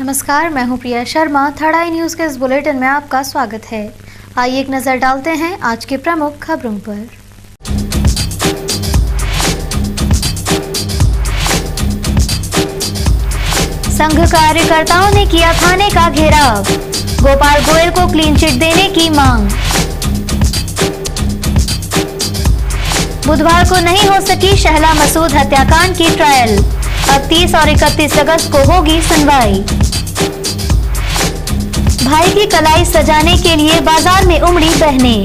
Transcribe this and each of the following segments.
नमस्कार, मैं हूं Priya Sharma. Third I news के इस बुलेटिन में आपका स्वागत है। आइए एक नजर डालते हैं आज के प्रमुख खबरों पर। संघ कार्यकर्ताओं ने किया थाने का घेराव, गोपाल गोयल को क्लीन चिट देने की मांग। बुधवार को नहीं हो सकी शहला मसूद हत्याकांड की ट्रायल, अब 30 और 31 अगस्त को होगी सुनवाई। भाई की कलाई सजाने के लिए बाजार में उमड़ी बहनें,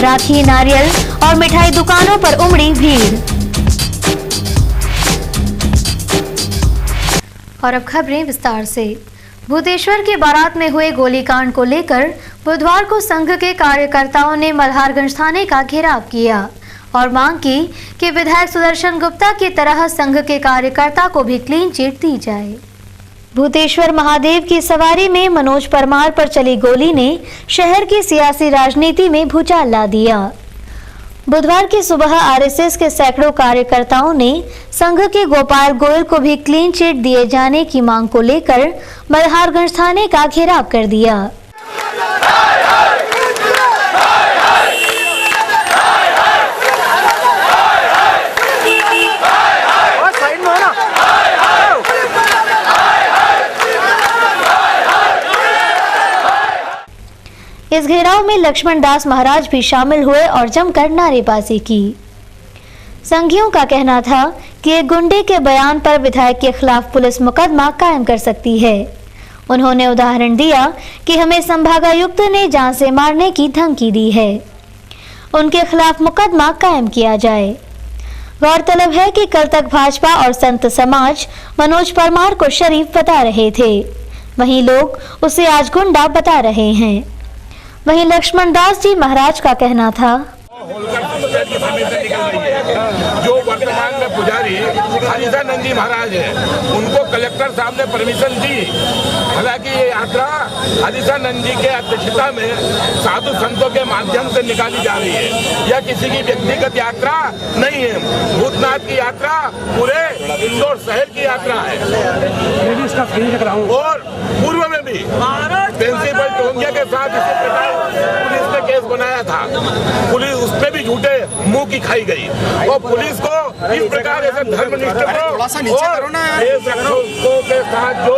राखी, नारियल और मिठाई दुकानों पर उमड़ी भीड़। और अब खबरें विस्तार से। भूतेश्वर के बारात में हुए गोलीकांड को लेकर बुधवार को संघ के कार्यकर्ताओं ने मल्हारगंज थाने का घेराव किया और मांग की कि विधायक सुदर्शन गुप्ता की तरह संघ के कार्यकर्ता को भी क्लीन चिट दी जाए। भूतेश्वर महादेव की सवारी में मनोज परमार पर चली गोली ने शहर की सियासी राजनीति में भूचाल ला दिया। बुधवार की सुबह आरएसएस के सैकड़ों कार्यकर्ताओं ने संघ के गोपाल गोयल को भी क्लीन चिट दिए जाने की मांग को लेकर मल्हारगंज थाने का घेराव कर दिया। इस घेराव में लक्ष्मण दास महाराज भी शामिल हुए और जमकर नारेबाजी की। संघियों का कहना था कि एक गुंडे के बयान पर विधायक के खिलाफ पुलिस मुकदमा कायम कर सकती है। उन्होंने उदाहरण दिया कि हमें संभागायुक्त ने जान से मारने की धमकी दी है, उनके खिलाफ मुकदमा कायम किया जाए। गौरतलब है कि कल तक भाजपा और संत समाज मनोज परमार को शरीफ बता रहे थे, वहीं लोग उसे आज गुंडा बता रहे हैं। वहीं लक्ष्मण दास जी महाराज का कहना था, जो वर्तमान में पुजारी हरिशानंद जी महाराज है, उनको कलेक्टर साहब ने परमिशन दी। हालांकि ये यात्रा हरिशानंद जी के अध्यक्षता में साधु संतों के माध्यम से निकाली जा रही है। यह किसी की व्यक्तिगत यात्रा नहीं है। भूतनाथ की यात्रा पूरे इंदौर शहर की यात्रा है। और पूर्व में भी प्रिंसिपल टोंगिया के साथ इसी प्रकार पुलिस ने केस बनाया था। पुलिस उस पे भी झूठे मुंह की खाई गई और पुलिस को इस प्रकार ऐसे धर्मनिष्ठ के साथ जो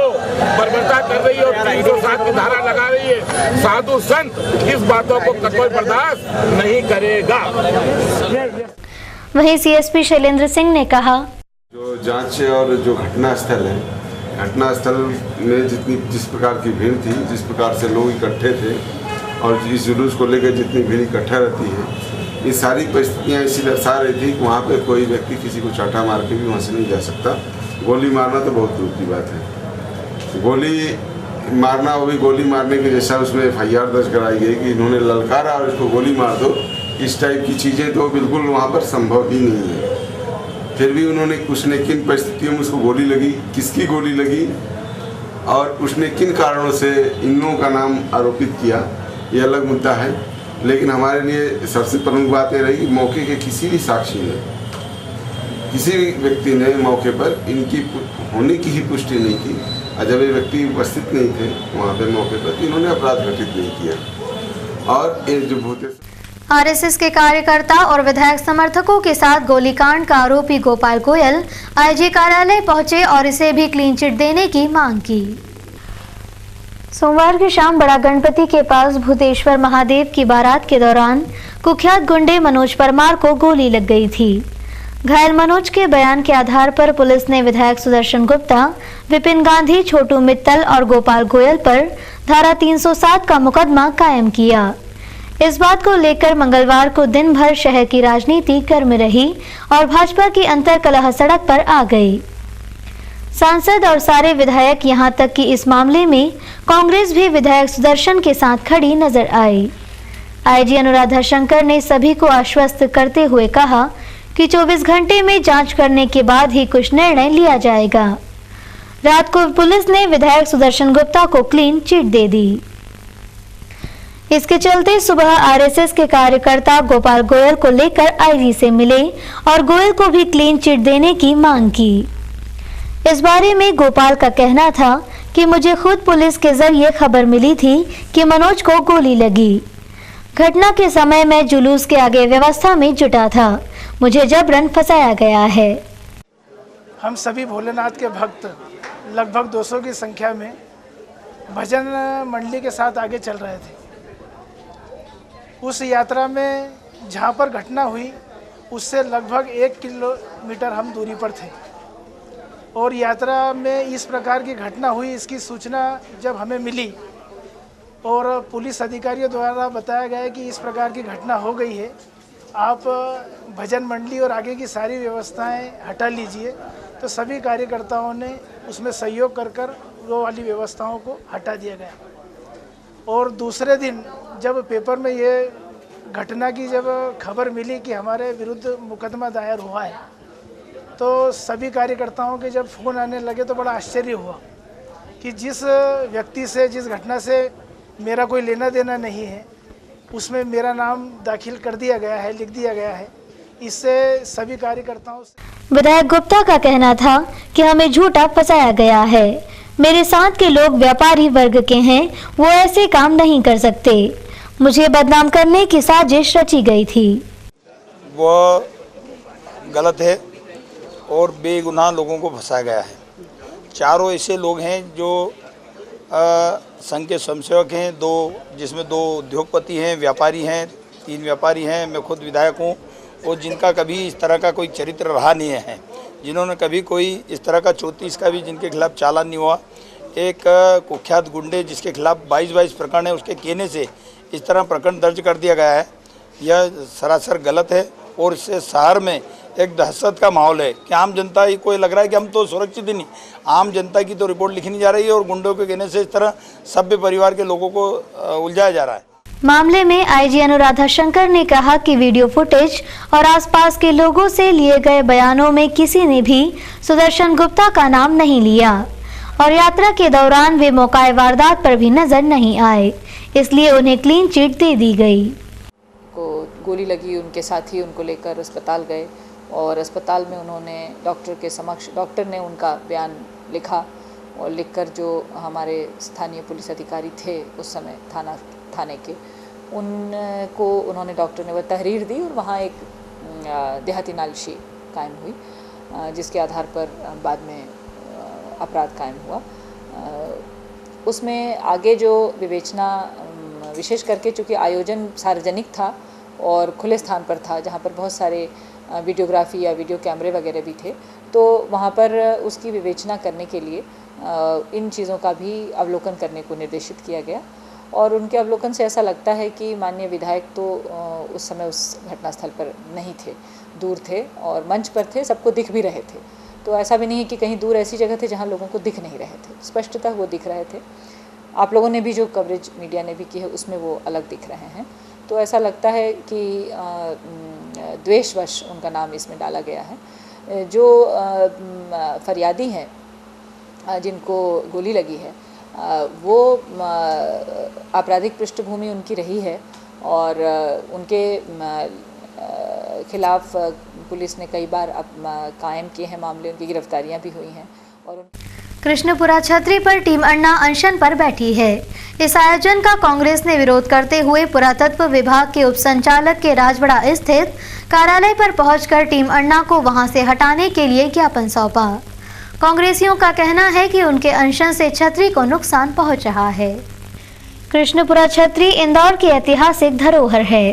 बर्बरता कर रही है और 307 की धारा लगा रही है, साधु संत इस बातों को कोई बर्दाश्त नहीं करेगा। वहीं सीएसपी शैलेंद्र सिंह ने कहा, जो जांच और जो घटनास्थल है, घटनास्थल में जिस प्रकार की भीड़ थी, जिस प्रकार से लोग इकट्ठे थे और इस जुलूस को लेकर जितनी भीड़ इकट्ठा रहती है, ये सारी परिस्थितियाँ इसी दर्शा रही थी कि वहाँ पे कोई व्यक्ति किसी को चाटा मार के भी वहाँ से नहीं जा सकता। गोली मारना तो बहुत दूर की बात है। गोली मारना, वो भी गोली मारने के जैसा उसमें FIR दर्ज कराई गई कि इन्होंने ललकारा और इसको गोली मार दो, इस टाइप की चीज़ें तो बिल्कुल वहाँ पर संभव ही नहीं है। फिर भी उन्होंने उसने किन परिस्थितियों में उसको गोली लगी, किसकी गोली लगी और उसने किन कारणों से इन लोगों का नाम आरोपित किया, ये अलग मुद्दा है। लेकिन हमारे लिए सबसे प्रमुख बात यह रही कि मौके के किसी भी साक्षी ने, किसी भी व्यक्ति ने मौके पर इनकी होने की ही पुष्टि नहीं की। और जब ये व्यक्ति उपस्थित नहीं थे वहाँ पे मौके पर, इन्होंने अपराध घटित नहीं किया। और ये जो भूते आरएसएस के कार्यकर्ता और विधायक समर्थकों के साथ गोलीकांड का आरोपी गोपाल गोयल आईजी कार्यालय पहुंचे और इसे भी क्लीन चिट देने की मांग की। सोमवार की शाम बड़ा गणपति के पास भूतेश्वर महादेव की बारात के दौरान कुख्यात गुंडे मनोज परमार को गोली लग गई थी। घायल मनोज के बयान के आधार पर पुलिस ने विधायक सुदर्शन गुप्ता, विपिन गांधी, छोटू मित्तल और गोपाल गोयल पर धारा 307 का मुकदमा कायम किया। इस बात को लेकर मंगलवार को दिन भर शहर की राजनीति गर्म रही और भाजपा की अंतर्कलह सड़क पर आ गई। सांसद और सारे विधायक, यहां तक कि इस मामले में कांग्रेस भी विधायक सुदर्शन के साथ खड़ी नजर आई। आईजी अनुराधा शंकर ने सभी को आश्वस्त करते हुए कहा कि 24 घंटे में जांच करने के बाद ही कुछ निर्णय लिया जाएगा। रात को पुलिस ने विधायक सुदर्शन गुप्ता को क्लीन चिट दे दी। इसके चलते सुबह आरएसएस के कार्यकर्ता गोपाल गोयल को लेकर आईजी से मिले और गोयल को भी क्लीन चिट देने की मांग की। इस बारे में गोपाल का कहना था कि मुझे खुद पुलिस के जरिए खबर मिली थी कि मनोज को गोली लगी। घटना के समय मैं जुलूस के आगे व्यवस्था में जुटा था। मुझे जबरन फंसाया गया है। हम सभी भोलेनाथ के भक्त लगभग 200 की संख्या में भजन मंडली के साथ आगे चल रहे थे। उस यात्रा में जहाँ पर घटना हुई उससे लगभग 1 किलोमीटर हम दूरी पर थे और यात्रा में इस प्रकार की घटना हुई, इसकी सूचना जब हमें मिली और पुलिस अधिकारियों द्वारा बताया गया कि इस प्रकार की घटना हो गई है, आप भजन मंडली और आगे की सारी व्यवस्थाएं हटा लीजिए, तो सभी कार्यकर्ताओं ने उसमें सहयोग कर वो वाली व्यवस्थाओं को हटा दिया गया। और दूसरे दिन जब पेपर में ये घटना की जब खबर मिली कि हमारे विरुद्ध मुकदमा दायर हुआ है, तो सभी कार्यकर्ताओं के जब फ़ोन आने लगे तो बड़ा आश्चर्य हुआ कि जिस व्यक्ति से, जिस घटना से मेरा कोई लेना देना नहीं है, उसमें मेरा नाम दाखिल कर दिया गया है, लिख दिया गया है। इससे सभी कार्यकर्ताओं से विधायक गुप्ता का कहना था कि हमें झूठा फंसाया गया है। मेरे साथ के लोग व्यापारी वर्ग के हैं, वो ऐसे काम नहीं कर सकते। मुझे बदनाम करने की साजिश रची गई थी। वो गलत है और बेगुनाह लोगों को फंसाया गया है। चारों ऐसे लोग हैं जो संघ के स्वयंसेवक हैं, जिसमें 2 उद्योगपति हैं, व्यापारी हैं, 3 व्यापारी हैं, मैं खुद विधायक हूँ, और जिनका कभी इस तरह का कोई चरित्र रहा नहीं है, जिन्होंने कभी कोई इस तरह का 34 का भी जिनके खिलाफ चालान नहीं हुआ। एक कुख्यात गुंडे जिसके खिलाफ 22 प्रकरण है, उसके कहने से इस तरह प्रकरण दर्ज कर दिया गया है। यह सरासर गलत है और इससे शहर में एक दहशत का माहौल है कि आम जनता ही को लग रहा है कि हम तो सुरक्षित ही नहीं, आम जनता की तो रिपोर्ट लिखी नहीं जा रही है और गुंडों के कहने से इस तरह सभ्य परिवार के लोगों को उलझाया जा रहा है। मामले में आईजी अनुराधा शंकर ने कहा कि वीडियो फुटेज और आसपास के लोगों से लिए गए बयानों में किसी ने भी सुदर्शन गुप्ता का नाम नहीं लिया और यात्रा के दौरान वे मौका वारदात पर भी नजर नहीं आए, इसलिए उन्हें क्लीन चिट दे दी गई। को गोली लगी, उनके साथी उनको लेकर अस्पताल गए और अस्पताल में उन्होंने डॉक्टर के समक्ष, डॉक्टर ने उनका बयान लिखा और लिखकर जो हमारे स्थानीय पुलिस अधिकारी थे उस समय थाने के, उनको उन्होंने, डॉक्टर ने वह तहरीर दी और वहाँ एक देहाती नालिशी कायम हुई, जिसके आधार पर बाद में अपराध कायम हुआ। उसमें आगे जो विवेचना, विशेष करके चूँकि आयोजन सार्वजनिक था और खुले स्थान पर था जहाँ पर बहुत सारे वीडियोग्राफी या वीडियो कैमरे वगैरह भी थे, तो वहाँ पर उसकी विवेचना करने के लिए इन चीज़ों का भी अवलोकन करने को निर्देशित किया गया। और उनके अवलोकन से ऐसा लगता है कि माननीय विधायक तो उस समय उस घटनास्थल पर नहीं थे, दूर थे और मंच पर थे, सबको दिख भी रहे थे। तो ऐसा भी नहीं है कि कहीं दूर ऐसी जगह थे जहाँ लोगों को दिख नहीं रहे थे, स्पष्टतः वो दिख रहे थे। आप लोगों ने भी जो कवरेज मीडिया ने भी की है उसमें वो अलग दिख रहे हैं। तो ऐसा लगता है कि द्वेषवश उनका नाम इसमें डाला गया है। जो फरियादी हैं जिनको गोली लगी है, वो आपराधिक पृष्ठभूमि उनकी रही है और उनके खिलाफ पुलिस ने कई बार कायम किए हैं मामले, उनकी गिरफ्तारियां भी हुई हैं। और कृष्णपुरा छतरी पर टीम अन्ना अनशन पर बैठी है। इस आयोजन का कांग्रेस ने विरोध करते हुए पुरातत्व विभाग के उप संचालक के राजबड़ा स्थित कार्यालय पर पहुंचकर टीम अन्ना को वहां से हटाने के लिए ज्ञापन सौंपा। कांग्रेसियों का कहना है कि उनके अनशन से छतरी को नुकसान पहुंच रहा है। कृष्णपुरा छतरी इंदौर की ऐतिहासिक धरोहर है।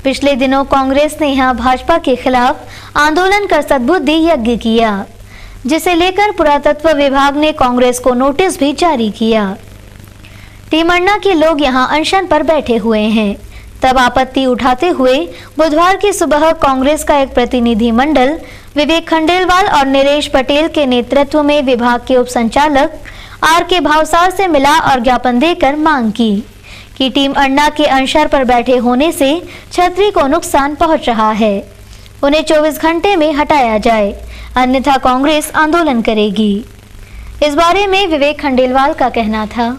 पिछले दिनों कांग्रेस ने यहां भाजपा के खिलाफ आंदोलन कर सद्बुद्धि यज्ञ किया, जिसे लेकर पुरातत्व विभाग ने कांग्रेस को नोटिस भी जारी किया। टीम अन्ना के लोग यहां अनशन पर बैठे हुए हैं। तब आपत्ति उठाते हुए बुधवार की सुबह कांग्रेस का एक प्रतिनिधि मंडल विवेक खंडेलवाल और नरेश पटेल के नेतृत्व में विभाग के उप संचालक आर.के. भावसार से मिला और ज्ञापन देकर मांग की कि टीम अन्ना के अनशन पर बैठे होने से छतरी को नुकसान पहुंच रहा है, उन्हें 24 घंटे में हटाया जाए, अन्यथा कांग्रेस आंदोलन करेगी। इस बारे में विवेक खंडेलवाल का कहना था,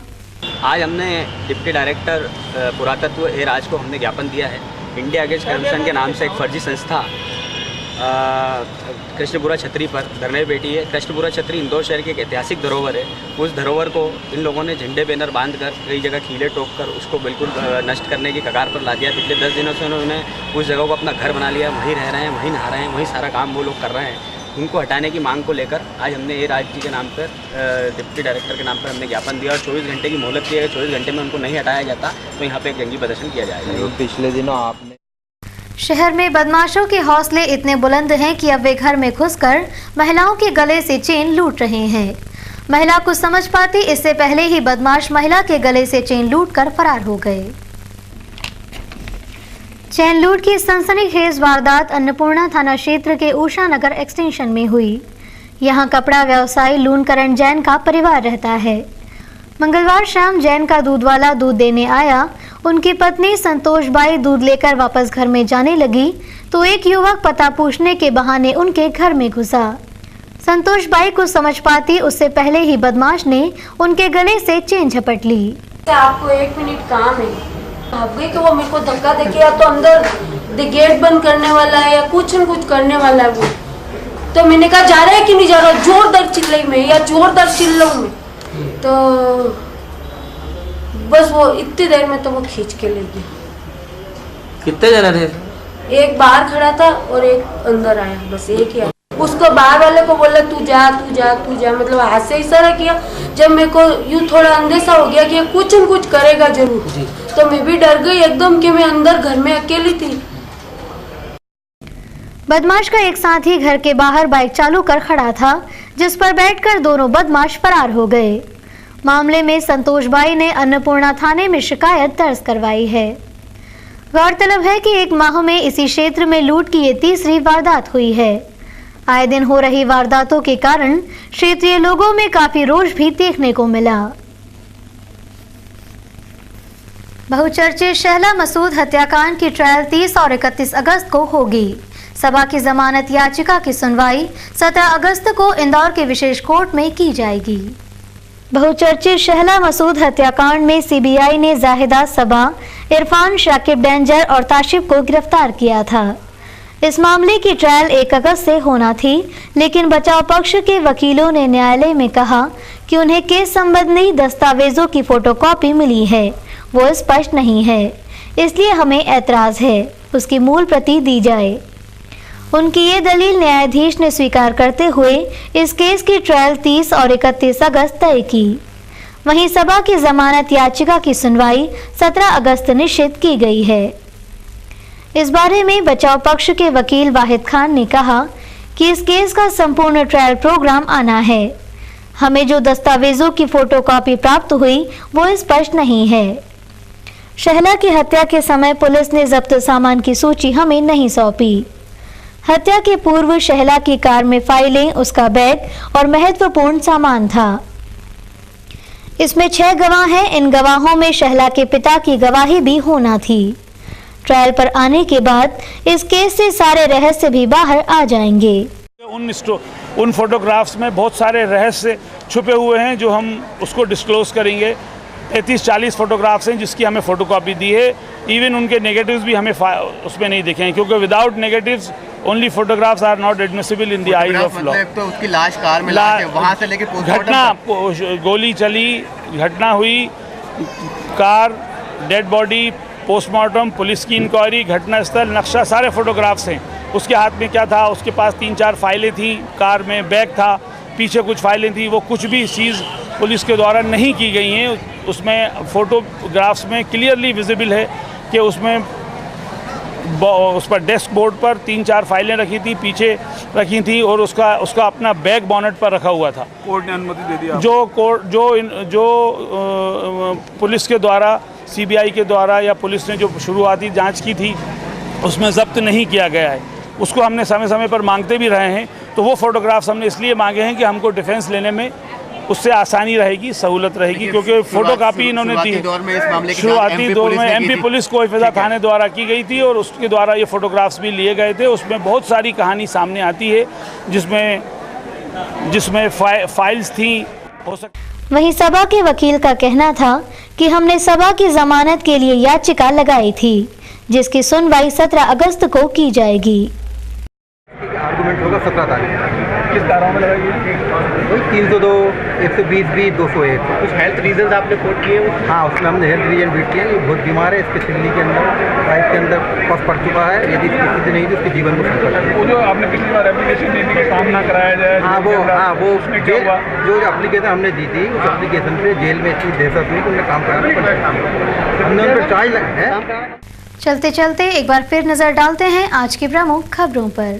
आज हमने डिप्टी डायरेक्टर पुरातत्व ए राज को हमने ज्ञापन दिया है। इंडिया अगेंस्ट करप्शन के नाम से एक फर्जी संस्था कृष्णपुरा छतरी पर धरने बैठी है। कृष्णपुरा छतरी इंदौर शहर की एक ऐतिहासिक धरोहर है। उस धरोहर को इन लोगों ने झंडे बैनर बांधकर कई जगह कीले ठोककर उसको बिल्कुल नष्ट करने की कगार पर ला दिया। पिछले 10 दिनों से उन्होंने उस जगह को अपना घर बना लिया, वहीं रह रहे हैं, वहीं नहा रहे हैं, वहीं सारा काम वो लोग कर रहे हैं। उनको हटाने की मांग को लेकर आज हमने ए राज जी के नाम पर, डिप्टी डायरेक्टर के नाम पर हमने ज्ञापन दिया और 24 घंटे की मोहलत दी है। 24 घंटे में उनको नहीं हटाया जाता तो यहाँ पे एक जंगी प्रदर्शन किया जाएगा। पिछले दिनों आपने शहर में बदमाशों के हौसले इतने बुलंद हैं कि अब वे घर में घुसकर महिलाओं के गले से चेन लूट रहे हैं। महिला कुछ समझ पाती इससे पहले ही बदमाश महिला के गले से चेन लूटकर फरार हो गए। चेन लूट की सनसनीखेज वारदात अन्नपूर्णा थाना क्षेत्र के उषा नगर एक्सटेंशन में हुई। यहां कपड़ा व्यवसायी लूनकरण जैन का परिवार रहता है। मंगलवार शाम जैन का दूध वाला दूध देने आया। उनकी पत्नी संतोषबाई दूध लेकर वापस घर में जाने लगी तो एक युवक पता पूछने के बहाने उनके घर में घुसा। संतोषबाई को समझ पाती उससे पहले ही बदमाश ने उनके गले से चेन झपट ली। आपको 1 मिनट काम है। अब गई कि वो मेरे को धक्का देके या तो अंदर गेट बंद करने वाला है या कुछ न कुछ करने वाला है वो। तो मैंने कहा जा रहा है कि नहीं जा रहा, जोरदार चिल्लाई मैं या जोरदार चिल्लाऊं मैं। तो बस वो इतनी देर में तो वो खींच के ले गया। कितने जने थे? एक बाहर खड़ा था और एक अंदर आया, बस एक ही आया। उसको बाहर वाले को बोला तू जा तू जा तू जा, मतलब हाथ से इशारा किया। जब मेरे को यूँ थोड़ा अंदेशा हो गया कि कुछ न कुछ करेगा जरूर, तो मैं भी डर गई एकदम कि मैं अंदर घर में अकेली थी। बदमाश का एक साथी घर के बाहर बाइक चालू कर खड़ा था, जिस पर बैठकर दोनों बदमाश फरार हो गए। मामले में संतोषबाई ने अन्नपूर्णा थाने में शिकायत दर्ज करवाई है। गौरतलब है कि एक माह में इसी क्षेत्र में लूट की ये तीसरी वारदात हुई है। आए दिन हो रही वारदातों के कारण क्षेत्रीय लोगों में काफी रोष भी देखने को मिला। बहुचर्चित शहला मसूद हत्याकांड की ट्रायल 30 और 31 अगस्त को होगी। सभा की जमानत याचिका की सुनवाई 17 अगस्त को इंदौर के विशेष कोर्ट में की जाएगी। बहुचर्चित शहला मसूद हत्याकांड में सीबीआई ने जाहिदा सबा, इरफान, शाकिब डेंजर और ताशिब को गिरफ्तार किया था। इस मामले की ट्रायल 1 अगस्त से होना थी, लेकिन बचाव पक्ष के वकीलों ने न्यायालय में कहा कि उन्हें केस संबंधी दस्तावेजों की फोटोकॉपी मिली है, वो स्पष्ट नहीं है, इसलिए हमें ऐतराज है, उसकी मूल प्रति दी जाए। उनकी ये दलील न्यायाधीश ने स्वीकार करते हुए इस केस की ट्रायल 30 और 31 अगस्त तय की। वहीं सभा की जमानत याचिका की सुनवाई 17 अगस्त निश्चित की गई है। इस बारे में बचाव पक्ष के वकील वाहिद खान ने कहा कि इस केस का संपूर्ण ट्रायल प्रोग्राम आना है। हमें जो दस्तावेजों की फोटोकॉपी प्राप्त हुई वो स्पष्ट नहीं है। शहला की हत्या के समय पुलिस ने जब्त सामान की सूची हमें नहीं सौंपी। हत्या के पूर्व शहला की कार में फाइलें, उसका बैग और महत्वपूर्ण सामान था। इसमें 6 गवाह हैं। इन गवाहों में शहला के पिता की गवाही भी होना थी। ट्रायल पर आने के बाद इस केस से सारे रहस्य भी बाहर आ जाएंगे। उन फोटोग्राफ्स में बहुत सारे रहस्य छुपे हुए हैं जो हम उसको डिस्क्लोज करेंगे। 33-40 फोटोग्राफ्स हैं जिसकी हमें फोटोकॉपी दी है। इवन उनके नेगेटिव्स भी हमें उसमें नहीं दिखे हैं, क्योंकि without negatives only photographs are not admissible in the eyes of law. तो उसकी लाश कार में लाके वहां से लेके घटना, गोली चली, घटना हुई, car, dead body, postmortem, police की इंक्वायरी, घटना स्थल, नक्शा, सारे फोटोग्राफ्स हैं। उसके हाथ में क्या था? उसके पास 3-4 फाइलें थी, कार में बैग था, पीछे कुछ फाइलें थी। वो कुछ भी चीज़ पुलिस के द्वारा नहीं की गई हैं। उसमें फोटोग्राफ्स में क्लियरली विजिबल है कि उसमें उस पर डेस्क बोर्ड पर 3-4 फाइलें रखी थी, पीछे रखी थी, और उसका अपना बैग बॉनेट पर रखा हुआ था। कोर्ट ने अनुमति दे दी। जो पुलिस के द्वारा, सीबीआई के द्वारा या पुलिस ने जो शुरुआती जांच की थी उसमें जब्त नहीं किया गया है। उसको हमने समय समय पर मांगते भी रहे हैं। तो वो फोटोग्राफ्स हमने इसलिए मांगे हैं कि हमको डिफेंस लेने में उससे आसानी रहेगी, सहूलत रहेगी, क्योंकि फोटोकॉपी इन्होंने दी है। शुरुआती दौर में एमपी पुलिस को इफ़्ज़ा थाने द्वारा की गई थी और उसके द्वारा ये फोटोग्राफ्स भी लिए गए थे। उसमें बहुत सारी कहानी सामने आती है जिसमें फाइल्स थी। वहीं सभा के वकील का कहना था कि हमने सभा की जमानत के लिए याचिका लगाई थी, जिसकी सुनवाई 17 अगस्त को की जाएगी। मूवमेंट होगा 17 तारीख। किस धाराओं में लगाएगी? वही 302, 120 भी, 201। कुछ हेल्थ रीजन आपने कोट किए? हाँ, उसमें हमने हेल्थ रीजन बीट किया। ये बहुत बीमार है, इसके दिल्ली के अंदर राइट के अंदर पस पड़ चुका है। यदि इसकी स्थिति नहीं तो उसके जीवन में संकट है। वो जो आपने पिछली बार एप्लीकेशन दी थी कि काम ना कराया जाए, वो उसमें क्या हुआ? जो एप्लीकेशन हमने दी थी उस एप्लीकेशन पे जेल में इतनी दहशत हुई कि उन्हें काम कराना पड़ा। हमने उन पर चार्ज लगाया। चलते चलते एक बार फिर नजर डालते हैं आज की प्रमुख खबरों पर।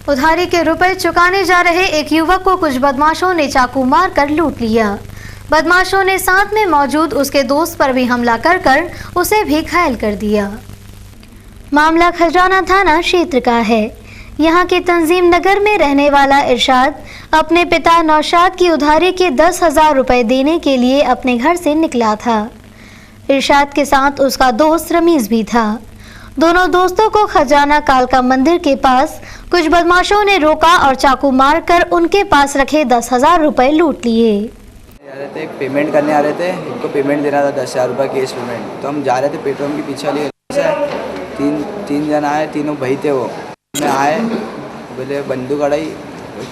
उधारी के रुपए चुकाने जा रहे एक युवक को कुछ बदमाशों ने चाकू मारकर लूट लिया। बदमाशों ने साथ में मौजूद उसके दोस्त पर भी हमला कर उसे भी घायल कर दिया। मामला खजराना थाना क्षेत्र का है। यहाँ के तंजीम नगर में रहने वाला इरशाद अपने पिता नौशाद की उधारी के 10,000 रुपए देने के लिए अपने घर से निकला था। इरशाद के साथ उसका दोस्त रमीज भी था। दोनों दोस्तों को खजाना कालका मंदिर के पास कुछ बदमाशों ने रोका और चाकू मारकर उनके पास रखे 10,000 रुपए लूट लिए। पेमेंट करने आ रहे थे, इनको पेमेंट देना था 10,000 रुपये कैश पेमेंट। तो हम जा रहे थे पेट्रोल के पीछे वाली तीन जन आए, तीनों भाई थे। वो में आए, बोले बंदूक अड़ाई,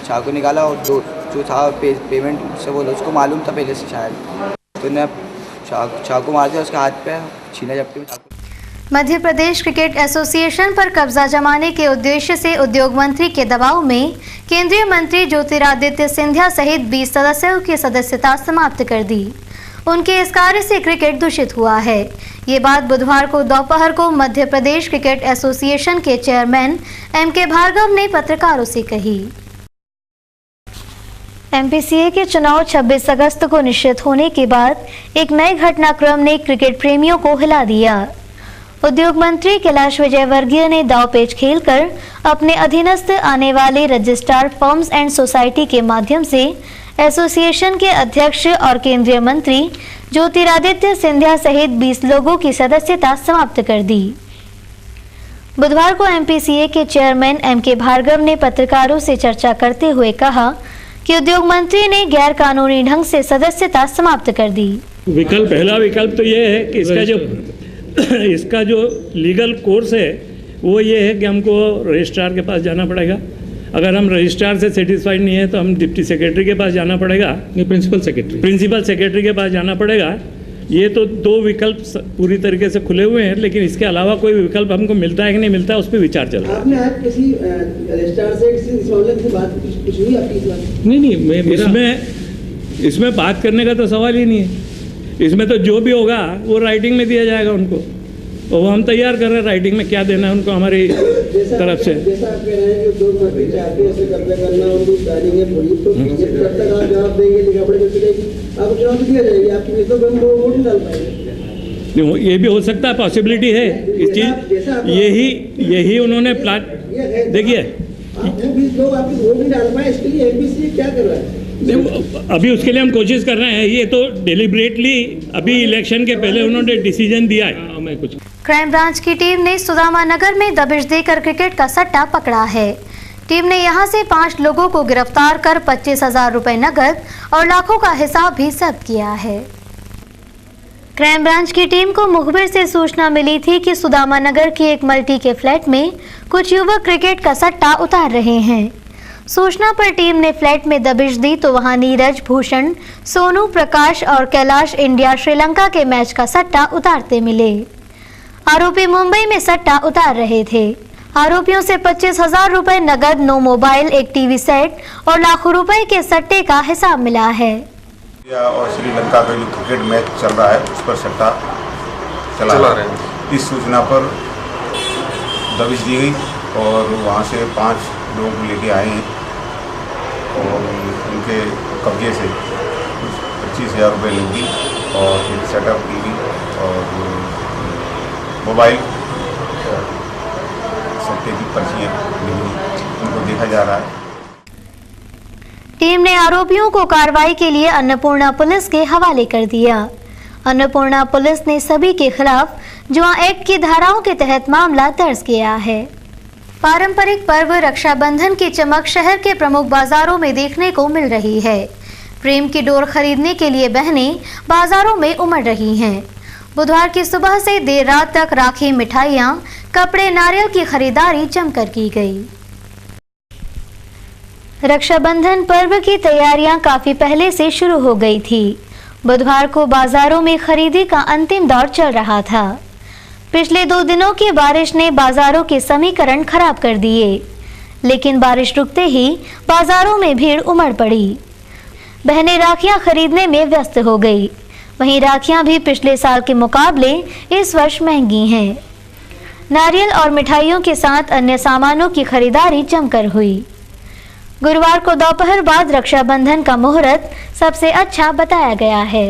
चाकू निकाला और जो था पेमेंट से बोला उसको मालूम था पहले से शायद, तो ने चाकू मार दिया उसके हाथ पे, छीना झपटी में चाकू। मध्य प्रदेश क्रिकेट एसोसिएशन पर कब्जा जमाने के उद्देश्य से उद्योग मंत्री के दबाव में केंद्रीय मंत्री ज्योतिरादित्य सिंधिया सहित 20 सदस्यों की सदस्यता समाप्त कर दी। उनके इस कार्य से क्रिकेट दूषित हुआ है। ये बात बुधवार को दोपहर को मध्य प्रदेश क्रिकेट एसोसिएशन के चेयरमैन एम.के. भार्गव ने पत्रकारों से कही। एमपीसीए के चुनाव 26 अगस्त को निश्चित होने के बाद एक नए घटनाक्रम ने क्रिकेट प्रेमियों को हिला दिया। उद्योग मंत्री कैलाश विजयवर्गीय ने दांवपेच खेलकर अपने अधीनस्थ आने वाले रजिस्ट्रार फर्म्स एंड सोसाइटी के माध्यम से एसोसिएशन के अध्यक्ष और केंद्रीय मंत्री ज्योतिरादित्य सिंधिया सहित 20 लोगों की सदस्यता समाप्त कर दी। बुधवार को एमपीसीए के चेयरमैन एम.के. भार्गव ने पत्रकारों से चर्चा करते हुए कहा कि उद्योग मंत्री ने गैर कानूनी ढंग से सदस्यता समाप्त कर दी। पहला विकल्प तो ये है कि इसका जो लीगल कोर्स है वो ये है कि हमको रजिस्ट्रार के पास जाना पड़ेगा। अगर हम रजिस्ट्रार से सेटिस्फाइड नहीं है तो हम डिप्टी सेक्रेटरी के पास जाना पड़ेगा, प्रिंसिपल सेक्रेटरी के पास जाना पड़ेगा। ये तो 2 विकल्प पूरी तरीके से खुले हुए हैं, लेकिन इसके अलावा कोई विकल्प हमको मिलता है कि नहीं मिलता है उस पर विचार चल रहा है। आपने आज किसी रजिस्ट्रार से इस मामले से बात कुछ हुई आपकी इस बात? नहीं, इसमें बात करने का तो सवाल ही नहीं है। इसमें तो जो भी होगा वो राइटिंग में दिया जाएगा उनको, और वो हम तैयार कर रहे हैं राइटिंग में क्या देना है उनको हमारी तरफ से। जैसा आप कह रहे हैं कि उद्योग मंत्री चाहते हैं ऐसे कब्जा करना, उनको प्लानिंग है पूरी, तो जब तक आप जवाब देंगे लिखा पड़े आपको चुनाव दिया जाएगी, आपकी मित्रों को हम वोट नहीं डाल पाएंगे। ये भी हो सकता है, पॉसिबिलिटी है इस चीज। यही उन्होंने प्लान, देखिए लोग आपकी वोट नहीं डाल पाए, इसके लिए एमपीसीए क्या कर रहा है? अभी उसके लिए हम कोशिश कर रहे हैं। ये तो डेलिब्रेटली अभी इलेक्शन के पहले उन्होंने डिसीजन दिया है। मैं कुछ क्राइम ब्रांच की टीम ने सुदामा नगर में दबिश देकर क्रिकेट का सट्टा पकड़ा है। टीम ने यहां से 5 लोगों को गिरफ्तार कर 25,000 रुपए नकद और लाखों का हिसाब भी जब्त किया है। क्राइम ब्रांच की टीम को मुखबिर से सूचना मिली थी कि सुदामा नगर के एक मल्टी के फ्लैट में कुछ युवक क्रिकेट का सट्टा उतार रहे हैं। सूचना पर टीम ने फ्लैट में दबिश दी तो वहां नीरज, भूषण, सोनू, प्रकाश और कैलाश इंडिया श्रीलंका के मैच का सट्टा उतारते मिले। आरोपी मुंबई में सट्टा उतार रहे थे। आरोपियों से 25,000 रुपए नगद, 9 मोबाइल, एक टीवी सेट और लाखों रुपए के सट्टे का हिसाब मिला है। और श्रीलंका का जो क्रिकेट मैच चल रहा है उस पर सट्टा चला रहे हैं। इस सूचना पर दबिश दी गई और वहाँ से 5 लोग लेके आए हैं और उनके कब्जे से 25,000 रुपये लूटी और एक सेटअप टीवी और मोबाइल और सट्टे की पर्चियाँ उनको देखा जा रहा है। टीम ने आरोपियों को कार्रवाई के लिए अन्नपूर्णा पुलिस के हवाले कर दिया। अन्नपूर्णा पुलिस ने सभी के खिलाफ जुआ एक्ट की धाराओं के तहत मामला दर्ज किया है। पारंपरिक पर्व रक्षाबंधन की चमक शहर के प्रमुख बाजारों में देखने को मिल रही है। प्रेम की डोर खरीदने के लिए बहनें बाजारों में उमड़ रही हैं। बुधवार की सुबह से देर रात तक राखी, मिठाइयां, कपड़े, नारियल की खरीदारी जमकर की गई। रक्षाबंधन पर्व की तैयारियां काफी पहले से शुरू हो गई थी। बुधवार को बाजारों में खरीदी का अंतिम दौर चल रहा था। पिछले 2 दिनों की बारिश ने बाजारों के समीकरण खराब कर दिए, लेकिन बारिश रुकते ही बाजारों में भीड़ उमड़ पड़ी। बहनें राखियां खरीदने में व्यस्त हो गई। वहीं राखियां भी पिछले साल के मुकाबले इस वर्ष महंगी हैं। नारियल और मिठाइयों के साथ अन्य सामानों की खरीदारी जमकर हुई। गुरुवार को दोपहर बाद रक्षाबंधन का मुहूर्त सबसे अच्छा बताया गया है।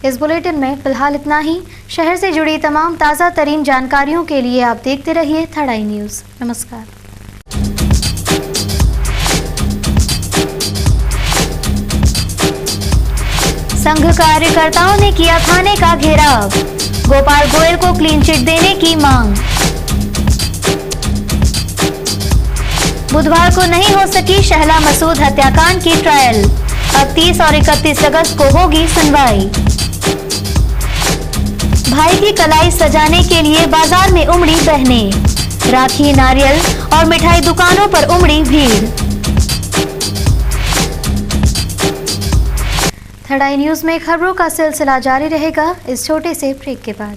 इस बुलेटिन में फिलहाल इतना ही। शहर से जुड़ी तमाम ताज़ा तरीन जानकारियों के लिए आप देखते रहिए थर्ड आई न्यूज़। नमस्कार। संघ कार्यकर्ताओं ने किया थाने का घेराव। गोपाल गोयल को क्लीन चिट देने की मांग। बुधवार को नहीं हो सकी शहला मसूद हत्याकांड की ट्रायल। अब 30 और 31 अगस्त को होगी सुनवाई। भाई की कलाई सजाने के लिए बाजार में उमड़ी बहनें। राखी, नारियल और मिठाई दुकानों पर उमड़ी भीड़। थर्ड आई न्यूज़ में खबरों का सिलसिला जारी रहेगा इस छोटे से ब्रेक के बाद।